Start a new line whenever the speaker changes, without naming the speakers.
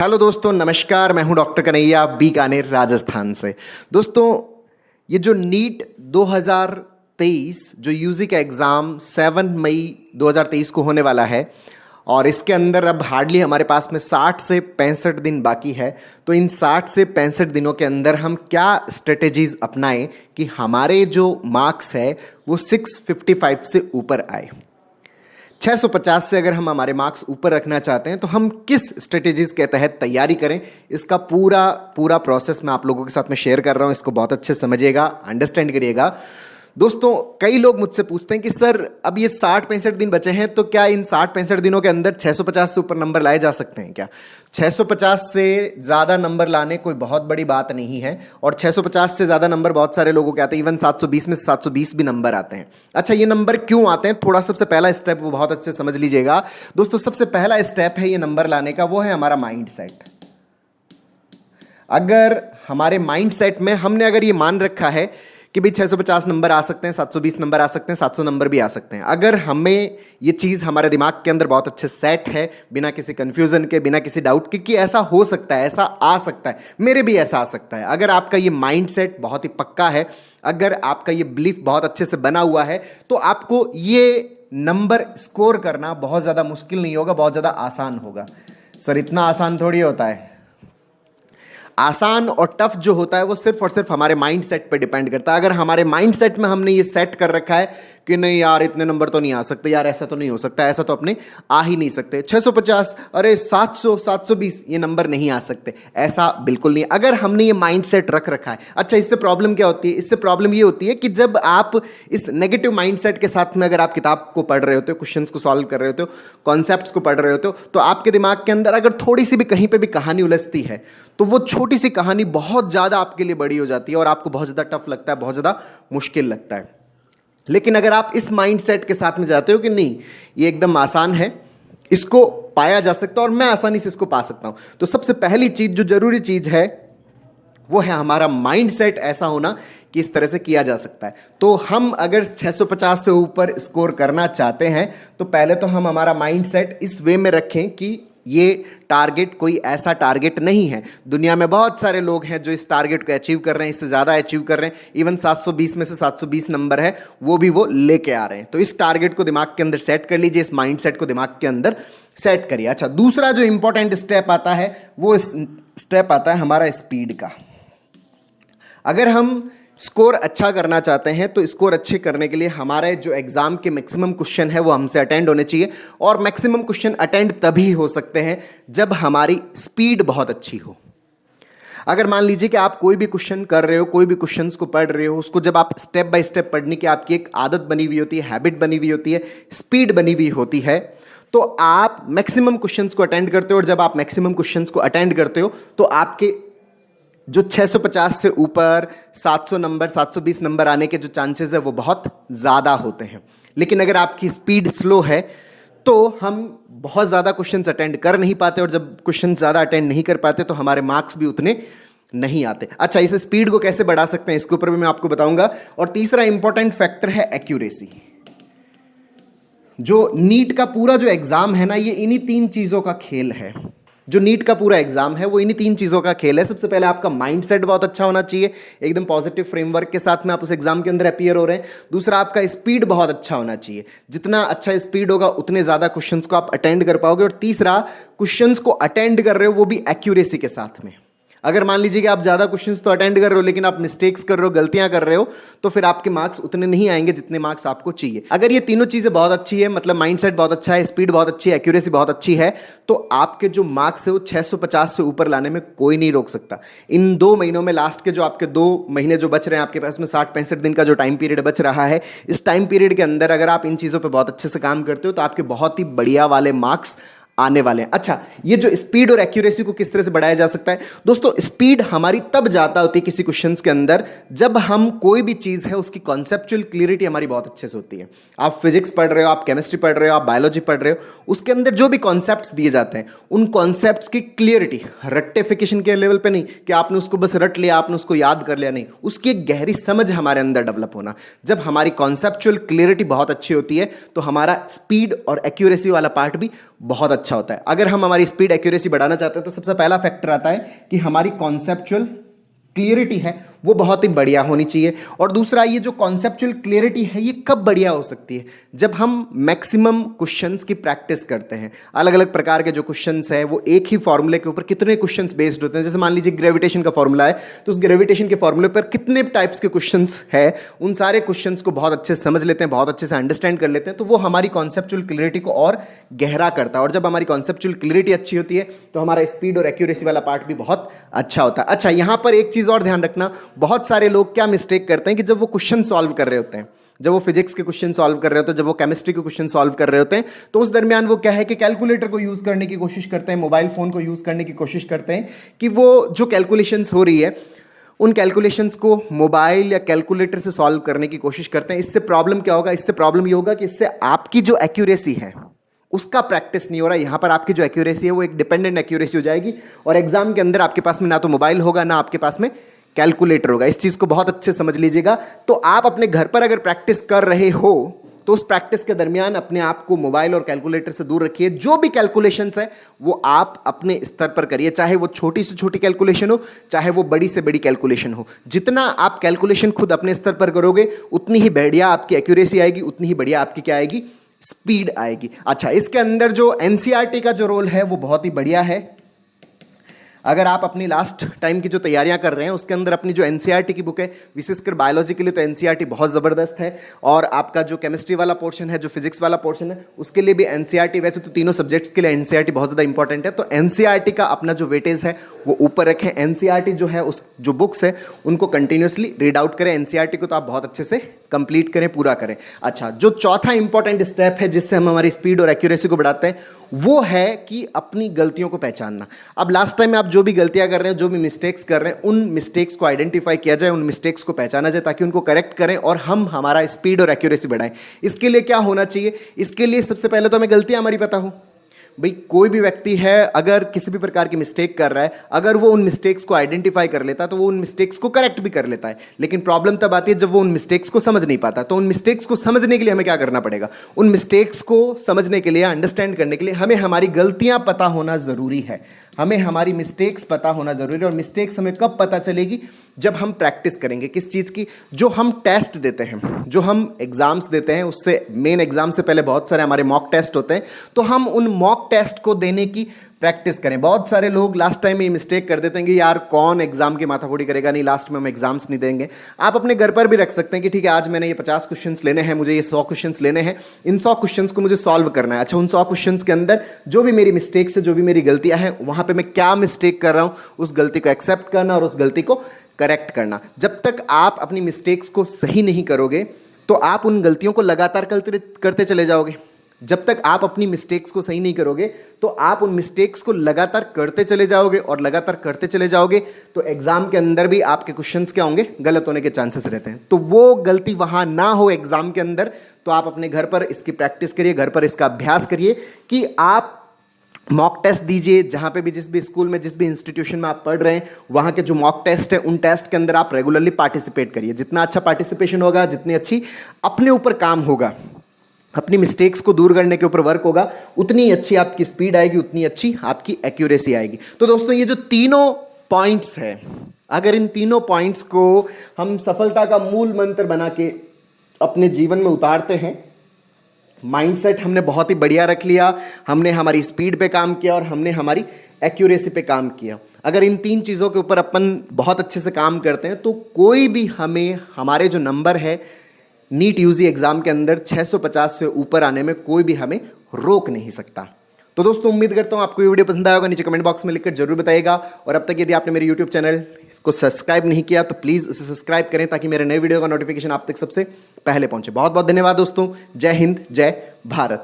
Hello दोस्तों, नमस्कार। मैं हूं डॉक्टर कन्हैया, बीकानेर राजस्थान से। दोस्तों, ये जो नीट 2023 जो यूजी का एग्ज़ाम 7 मई 2023 को होने वाला है और इसके अंदर अब हार्डली हमारे पास में 60 से 65 दिन बाकी है। तो इन 60 से 65 दिनों के अंदर हम क्या स्ट्रेटेजीज अपनाएं कि हमारे जो मार्क्स है वो 655 से ऊपर आए। 650 से अगर हम हमारे मार्क्स ऊपर रखना चाहते हैं तो हम किस स्ट्रेटेजीज के तहत तैयारी करें, इसका पूरा पूरा प्रोसेस मैं आप लोगों के साथ में शेयर कर रहा हूं। इसको बहुत अच्छे से समझिएगा, अंडरस्टैंड करिएगा। दोस्तों, कई लोग मुझसे पूछते हैं कि सर अब ये 60-65 दिन बचे हैं, तो क्या इन 60-65 दिनों के अंदर 650 से ऊपर नंबर लाए जा सकते हैं क्या? 650 से ज़्यादा नंबर लाने कोई बहुत बड़ी बात नहीं है, और 650 से ज़्यादा नंबर बहुत सारे लोगों के आते हैं। इवन 720 में 720 भी नंबर आते हैं। अच्छा, ये नंबर क्यों आते हैं? थोड़ा सबसे पहला स्टेप वो बहुत अच्छे समझ लीजिएगा। दोस्तों, सबसे पहला स्टेप है ये नंबर लाने का, वो है हमारा माइंड सेट। अगर हमारे माइंड सेट में हमने अगर ये मान रखा है कि भाई 650 नंबर आ सकते हैं, 720 नंबर आ सकते हैं, 700 नंबर भी आ सकते हैं, अगर हमें ये चीज़ हमारे दिमाग के अंदर बहुत अच्छे सेट है, बिना किसी कंफ्यूजन के, बिना किसी डाउट के कि ऐसा हो सकता है, ऐसा आ सकता है, मेरे भी ऐसा आ सकता है, अगर आपका ये माइंड सेट बहुत ही पक्का है, अगर आपका ये बिलीफ बहुत अच्छे से बना हुआ है, तो आपको ये नंबर स्कोर करना बहुत ज़्यादा मुश्किल नहीं होगा, बहुत ज़्यादा आसान होगा। सर, इतना आसान थोड़ी होता है। आसान और टफ जो होता है वो सिर्फ और सिर्फ हमारे माइंड सेट पे डिपेंड करता है। अगर हमारे माइंड सेट में हमने ये सेट कर रखा है कि नहीं यार, इतने नंबर तो नहीं आ सकते, यार ऐसा तो नहीं हो सकता, ऐसा तो अपने आ ही नहीं सकते, 650, अरे 700, 720 ये नंबर नहीं आ सकते, ऐसा बिल्कुल नहीं। अगर हमने ये माइंड सेट रख रखा है। अच्छा, इससे प्रॉब्लम क्या होती है? इससे प्रॉब्लम ये होती है कि जब आप इस नेगेटिव माइंड सेट के साथ में अगर आप किताब को पढ़ रहे होते हो, क्वेश्चंस को सॉल्व कर रहे होते हो, कॉन्सेप्ट्स को पढ़ रहे होते हो, तो आपके दिमाग के अंदर अगर थोड़ी सी भी कहीं पे भी कहानी उलझती है तो वो छोटी सी कहानी बहुत ज़्यादा आपके लिए बड़ी हो जाती है और आपको बहुत ज़्यादा टफ लगता है, बहुत ज़्यादा मुश्किल लगता है। लेकिन अगर आप इस माइंड सेट के साथ में जाते हो कि नहीं, ये एकदम आसान है, इसको पाया जा सकता है और मैं आसानी से इसको पा सकता हूं, तो सबसे पहली चीज जो जरूरी चीज है वो है हमारा माइंड सेट ऐसा होना कि इस तरह से किया जा सकता है। तो हम अगर 650 से ऊपर स्कोर करना चाहते हैं तो पहले तो हम हमारा माइंड सेट इस वे में रखें कि ये टारगेट कोई ऐसा टारगेट नहीं है। दुनिया में बहुत सारे लोग हैं जो इस टारगेट को अचीव कर रहे हैं, इससे ज़्यादा अचीव कर रहे हैं। इवन 720 में से 720 नंबर है वो भी वो लेके आ रहे हैं। तो इस टारगेट को दिमाग के अंदर सेट कर लीजिए, इस माइंड सेट को दिमाग के अंदर सेट करिए। अच्छा, दूसरा जो इंपॉर्टेंट स्टेप आता है वो स्टेप आता है हमारा स्पीड का। अगर हम स्कोर अच्छा करना चाहते हैं तो स्कोर अच्छे करने के लिए हमारे जो एग्जाम के मैक्सिमम क्वेश्चन है वो हमसे अटेंड होने चाहिए, और मैक्सिमम क्वेश्चन अटेंड तभी हो सकते हैं जब हमारी स्पीड बहुत अच्छी हो। अगर मान लीजिए कि आप कोई भी क्वेश्चन कर रहे हो, कोई भी क्वेश्चंस को पढ़ रहे हो, उसको जब आप स्टेप बाय स्टेप पढ़ने की आपकी एक आदत बनी हुई होती है, हैबिट बनी हुई होती है, स्पीड बनी हुई होती है, तो आप मैक्सिमम क्वेश्चंस को अटेंड करते हो। और जब आप मैक्सिमम क्वेश्चंस को अटेंड करते हो तो आपके जो 650 से ऊपर 700 नंबर, 720 नंबर आने के जो चांसेस है वो बहुत ज़्यादा होते हैं। लेकिन अगर आपकी स्पीड स्लो है तो हम बहुत ज़्यादा क्वेश्चंस अटेंड कर नहीं पाते, और जब क्वेश्चन ज़्यादा अटेंड नहीं कर पाते तो हमारे मार्क्स भी उतने नहीं आते। अच्छा, इस स्पीड को कैसे बढ़ा सकते हैं इसके ऊपर भी मैं आपको बताऊंगा। और तीसरा इंपॉर्टेंट फैक्टर है एक्यूरेसी। जो नीट का पूरा जो एग्जाम है ना, ये इन्हीं 3 चीज़ों का खेल है। जो नीट का पूरा एग्जाम है वो इन्हीं 3 चीज़ों का खेल है। सबसे पहले आपका माइंड सेट बहुत अच्छा होना चाहिए, एकदम पॉजिटिव फ्रेमवर्क के साथ में आप उस एग्जाम के अंदर अपीयर हो रहे हैं। दूसरा, आपका स्पीड बहुत अच्छा होना चाहिए, जितना अच्छा स्पीड होगा उतने ज़्यादा क्वेश्चंस को आप अटेंड कर पाओगे। और तीसरा, क्वेश्चंस को अटेंड कर रहे हो वो भी एक्यूरेसी के साथ में। अगर मान लीजिए कि आप ज़्यादा क्वेश्चंस तो अटेंड कर रहे हो लेकिन आप मिस्टेक्स कर रहे हो, गलतियां कर रहे हो, तो फिर आपके मार्क्स उतने नहीं आएंगे जितने मार्क्स आपको चाहिए। अगर ये तीनों चीज़ें बहुत अच्छी है, मतलब माइंडसेट बहुत अच्छा है, स्पीड बहुत अच्छी है, एक्यूरेसी बहुत अच्छी है, तो आपके जो मार्क्स है वो 650 से ऊपर लाने में कोई नहीं रोक सकता। इन 2 महीनों में, लास्ट के जो आपके 2 महीने जो बच रहे हैं आपके पास में, 60-65 दिन का जो टाइम पीरियड बच रहा है, इस टाइम पीरियड के अंदर अगर आप इन चीज़ों पर बहुत अच्छे से काम करते हो तो आपके बहुत ही बढ़िया वाले मार्क्स आने वाले हैं। अच्छा, ये जो स्पीड और एक्यूरेसी को किस तरह से बढ़ाया जा सकता है? दोस्तों, स्पीड हमारी तब जाता होती है किसी क्वेश्चंस के अंदर जब हम कोई भी चीज़ है उसकी कॉन्सेप्चुअल क्लियरिटी हमारी बहुत अच्छे से होती है। आप फिजिक्स पढ़ रहे हो, आप केमिस्ट्री पढ़ रहे हो, आप बायोलॉजी पढ़ रहे हो, उसके अंदर जो भी कॉन्सेप्ट्स दिए जाते हैं उन कॉन्सेप्ट्स की क्लियरिटी, रट्टिफिकेशन के लेवल पे नहीं कि आपने उसको बस रट लिया, आपने उसको याद कर लिया, नहीं, उसकी एक गहरी समझ हमारे अंदर डेवलप होना। जब हमारी कॉन्सेप्चुअल क्लियरिटी बहुत अच्छी होती है तो हमारा स्पीड और एक्यूरेसी वाला पार्ट भी बहुत अच्छा होता है। अगर हम हमारी स्पीड एक्यूरेसी बढ़ाना चाहते हैं तो सबसे पहला फैक्टर आता है कि हमारी कॉन्सेप्चुअल क्लियरिटी है वो बहुत ही बढ़िया होनी चाहिए। और दूसरा, ये जो कॉन्सेप्चुअल क्लियरिटी है ये कब बढ़िया हो सकती है? जब हम मैक्सिमम क्वेश्चंस की प्रैक्टिस करते हैं। अलग अलग प्रकार के जो क्वेश्चंस है वो एक ही फॉर्मूले के ऊपर कितने क्वेश्चंस बेस्ड होते हैं। जैसे मान लीजिए ग्रेविटेशन का फॉर्मूला है, तो उस ग्रेविटेशन के फॉर्मूले पर कितने टाइप्स के क्वेश्चंस है, उन सारे क्वेश्चंस को बहुत अच्छे से समझ लेते हैं, बहुत अच्छे से अंडरस्टैंड कर लेते हैं, तो वो हमारी कॉन्सेप्चुअल क्लियरिटी को और गहरा करता है। और जब हमारी कॉन्सेप्चुअल क्लियरिटी अच्छी होती है तो हमारा स्पीड और एक्यूरेसी वाला पार्ट भी बहुत अच्छा होता है। अच्छा, यहां पर एक चीज और ध्यान रखना, बहुत सारे लोग क्या मिस्टेक करते हैं कि जब वो क्वेश्चन सॉल्व कर रहे होते हैं, जब वो फिजिक्स के क्वेश्चन सॉल्व कर रहे होते हैं, जब वो केमिस्ट्री के क्वेश्चन सॉल्व कर रहे होते हैं, तो उस दरमियान वो क्या है कि कैलकुलेटर को यूज करने की कोशिश करते हैं, मोबाइल फोन को यूज करने की कोशिश करते हैं कि वो जो कैलकुलेशंस हो रही है उन कैलकुलेशंस को मोबाइल या कैलकुलेटर से सॉल्व करने की कोशिश करते हैं। इससे प्रॉब्लम क्या होगा? इससे प्रॉब्लम ये होगा कि इससे आपकी जो एक्यूरेसी है उसका प्रैक्टिस नहीं हो रहा। यहां पर आपकी जो एक्यूरेसी है वो एक डिपेंडेंट एक्यूरेसी हो जाएगी और एग्जाम के अंदर आपके पास में ना तो मोबाइल होगा ना आपके पास में कैलकुलेटर होगा। इस चीज को बहुत अच्छे से समझ लीजिएगा। तो आप अपने घर पर अगर प्रैक्टिस कर रहे हो तो उस प्रैक्टिस के दरमियान अपने आप को मोबाइल और कैलकुलेटर से दूर रखिए। जो भी कैलकुलेशंस है वो आप अपने स्तर पर करिए, चाहे वो छोटी से छोटी कैलकुलेशन हो, चाहे वो बड़ी से बड़ी कैलकुलेशन हो। जितना आप कैलकुलेशन खुद अपने स्तर पर करोगे उतनी ही बढ़िया आपकी एक्यूरेसी आएगी, उतनी ही बढ़िया आपकी क्या आएगी? स्पीड आएगी। अच्छा, इसके अंदर जो एनसीईआरटी का जो रोल है वो बहुत ही बढ़िया है। अगर आप अपनी लास्ट टाइम की जो तैयारियां कर रहे हैं उसके अंदर अपनी जो एनसीईआरटी की बुक है, विशेषकर बायोलॉजी के लिए तो एनसीईआरटी बहुत ज़बरदस्त है। और आपका जो केमिस्ट्री वाला पोर्शन है, जो फिजिक्स वाला पोर्शन है, उसके लिए भी एनसीईआरटी, वैसे तो तीनों सब्जेक्ट्स के लिए एनसीईआरटी बहुत ज़्यादा इंपॉर्टेंट है, तो एनसीईआरटी का अपना जो वेटेज है वो ऊपर रखें। एनसीईआरटी जो है, उस जो बुक्स है उनको कंटिन्यूसली रीड आउट करें। एनसीईआरटी को तो आप बहुत अच्छे से कंप्लीट करें, पूरा करें। अच्छा, जो चौथा इंपॉर्टेंट स्टेप है जिससे हम हमारी स्पीड और एक्यूरेसी को बढ़ाते हैं वो है कि अपनी गलतियों को पहचानना। अब लास्ट टाइम में आप जो भी गलतियां कर रहे हैं, जो भी मिस्टेक्स कर रहे हैं, उन मिस्टेक्स को आइडेंटिफाई किया जाए, उन मिस्टेक्स को पहचाना जाए ताकि उनको करेक्ट करें और हम हमारा स्पीड और एक्यूरेसी बढ़ाएं। इसके लिए क्या होना चाहिए? इसके लिए सबसे पहले तो हमें गलतियां हमारी पता हो। भाई, कोई भी व्यक्ति है अगर किसी भी प्रकार की मिस्टेक कर रहा है, अगर वो उन मिस्टेक्स को आइडेंटिफाई कर लेता है तो वो उन मिस्टेक्स को करेक्ट भी कर लेता है। लेकिन प्रॉब्लम तब आती है जब वो उन मिस्टेक्स को समझ नहीं पाता। तो उन मिस्टेक्स को समझने के लिए हमें क्या करना पड़ेगा? उन मिस्टेक्स को समझने के लिए, अंडरस्टैंड करने के लिए हमें हमारी गलतियां पता होना जरूरी है। हमें हमारी मिस्टेक्स पता होना जरूरी है। और मिस्टेक्स हमें कब पता चलेगी? जब हम प्रैक्टिस करेंगे। किस चीज़ की? जो हम टेस्ट देते हैं, जो हम एग्जाम्स देते हैं, उससे मेन एग्जाम से पहले बहुत सारे हमारे मॉक टेस्ट होते हैं, तो हम उन मॉक टेस्ट को देने की प्रैक्टिस करें। बहुत सारे लोग लास्ट टाइम में ये मिस्टेक कर देते हैं कि यार कौन एग्जाम की माथाफोड़ी करेगा, नहीं लास्ट में हम एग्जाम्स नहीं देंगे। आप अपने घर पर भी रख सकते हैं कि ठीक है, आज मैंने ये 50 क्वेश्चंस लेने हैं, मुझे ये 100 क्वेश्चंस लेने हैं, इन 100 क्वेश्चंस को मुझे सॉल्व करना है। अच्छा, उन 100 क्वेश्चंस के अंदर जो भी मेरी मिस्टेक्स है, जो भी मेरी गलतियां हैं, वहां पर मैं क्या मिस्टेक कर रहा हूं, उस गलती को एक्सेप्ट करना और उस गलती को करेक्ट करना। जब तक आप अपनी मिस्टेक्स को सही नहीं करोगे तो आप उन गलतियों को लगातार करते चले जाओगे। जब तक आप अपनी मिस्टेक्स को सही नहीं करोगे तो आप उन मिस्टेक्स को लगातार करते चले जाओगे और लगातार करते चले जाओगे तो एग्जाम के अंदर भी आपके क्वेश्चंस क्या होंगे? गलत होने के चांसेस रहते हैं। तो वो गलती वहां ना हो एग्जाम के अंदर, तो आप अपने घर पर इसकी प्रैक्टिस करिए, घर पर इसका अभ्यास करिए कि आप मॉक टेस्ट दीजिए। जहां पे भी, जिस भी स्कूल में, जिस भी इंस्टीट्यूशन में आप पढ़ रहे हैं, वहां के जो मॉक टेस्ट है उन टेस्ट के अंदर आप रेगुलरली पार्टिसिपेट करिए। जितना अच्छा पार्टिसिपेशन होगा, जितनी अच्छी अपने ऊपर काम होगा, अपनी मिस्टेक्स को दूर करने के ऊपर वर्क होगा, उतनी अच्छी आपकी स्पीड आएगी, उतनी अच्छी आपकी एक्यूरेसी आएगी। तो दोस्तों, ये जो तीनों पॉइंट्स हैं, अगर इन तीनों पॉइंट्स को हम सफलता का मूल मंत्र बना के अपने जीवन में उतारते हैं, माइंडसेट हमने बहुत ही बढ़िया रख लिया, हमने हमारी स्पीड पे काम किया और हमने हमारी एक्यूरेसी पे काम किया। अगर इन तीन चीज़ों के ऊपर अपन बहुत अच्छे से काम करते हैं तो कोई भी हमें, हमारे जो नंबर है नीट यूजी एग्जाम के अंदर 650 से ऊपर आने में कोई भी हमें रोक नहीं सकता। तो दोस्तों, उम्मीद करता हूं आपको ये वीडियो पसंद आया होगा। नीचे कमेंट बॉक्स में लिखकर जरूर बताइएगा। और अब तक यदि आपने मेरे यूट्यूब चैनल को सब्सक्राइब नहीं किया तो प्लीज़ उसे सब्सक्राइब करें ताकि मेरे नए वीडियो का नोटिफिकेशन आप तक सबसे पहले पहुंचे। बहुत बहुत धन्यवाद दोस्तों। जय हिंद, जय भारत।